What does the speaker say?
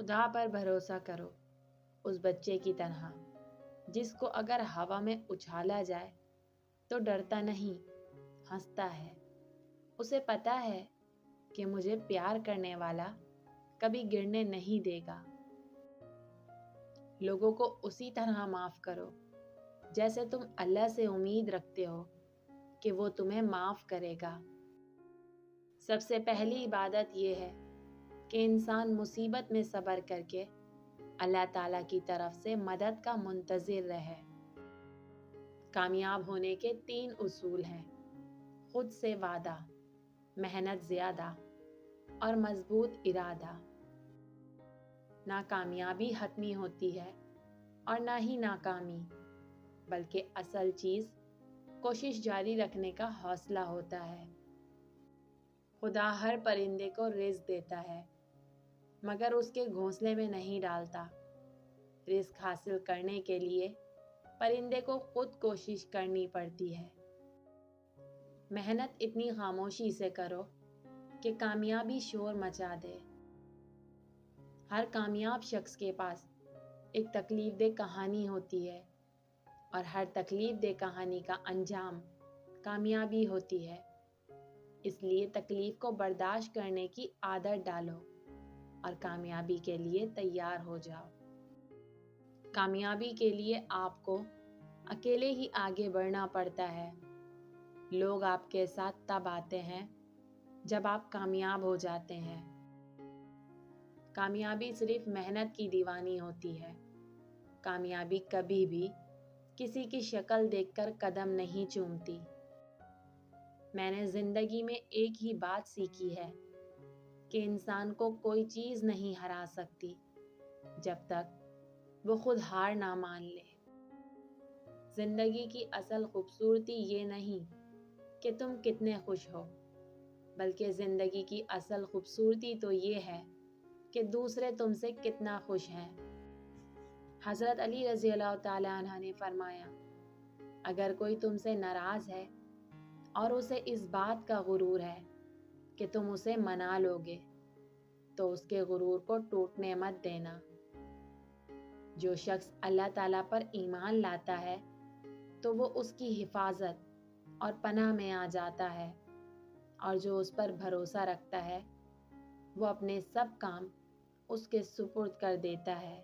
خدا پر بھروسہ کرو، اس بچے کی طرح جس کو اگر ہوا میں اچھالا جائے تو ڈرتا نہیں، ہنستا ہے۔ اسے پتا ہے کہ مجھے پیار کرنے والا کبھی گرنے نہیں دے گا۔ لوگوں کو اسی طرح معاف کرو جیسے تم اللہ سے امید رکھتے ہو کہ وہ تمہیں معاف کرے گا۔ سب سے پہلی عبادت یہ ہے کہ انسان مصیبت میں صبر کر کے اللہ تعالیٰ کی طرف سے مدد کا منتظر رہے۔ کامیاب ہونے کے 3 اصول ہیں: خود سے وعدہ، محنت زیادہ اور مضبوط ارادہ۔ نہ کامیابی حتمی ہوتی ہے اور نہ ہی ناکامی، بلکہ اصل چیز کوشش جاری رکھنے کا حوصلہ ہوتا ہے۔ خدا ہر پرندے کو رزق دیتا ہے مگر اس کے گھونسلے میں نہیں ڈالتا۔ رزق حاصل کرنے کے لیے پرندے کو خود کوشش کرنی پڑتی ہے۔ محنت اتنی خاموشی سے کرو کہ کامیابی شور مچا دے۔ ہر کامیاب شخص کے پاس ایک تکلیف دہ کہانی ہوتی ہے اور ہر تکلیف دہ کہانی کا انجام کامیابی ہوتی ہے۔ اس لیے تکلیف کو برداشت کرنے کی عادت ڈالو اور کامیابی کے لیے تیار ہو جاؤ۔ کامیابی کے لیے آپ کو اکیلے ہی آگے بڑھنا پڑتا ہے۔ لوگ آپ کے ساتھ تب آتے ہیں جب آپ کامیاب ہو جاتے ہیں۔ کامیابی صرف محنت کی دیوانی ہوتی ہے۔ کامیابی کبھی بھی کسی کی شکل دیکھ کر قدم نہیں چومتی۔ میں نے زندگی میں ایک ہی بات سیکھی ہے کہ انسان کو کوئی چیز نہیں ہرا سکتی جب تک وہ خود ہار نہ مان لے۔ زندگی کی اصل خوبصورتی یہ نہیں کہ تم کتنے خوش ہو، بلکہ زندگی کی اصل خوبصورتی تو یہ ہے کہ دوسرے تم سے کتنا خوش ہیں۔ حضرت علی رضی اللہ تعالیٰ عنہ نے فرمایا، اگر کوئی تم سے ناراض ہے اور اسے اس بات کا غرور ہے کہ تم اسے منا لوگے تو اس کے غرور کو ٹوٹنے مت دینا۔ جو شخص اللہ تعالیٰ پر ایمان لاتا ہے تو وہ اس کی حفاظت اور پناہ میں آ جاتا ہے، اور جو اس پر بھروسہ رکھتا ہے وہ اپنے سب کام اس کے سپرد کر دیتا ہے۔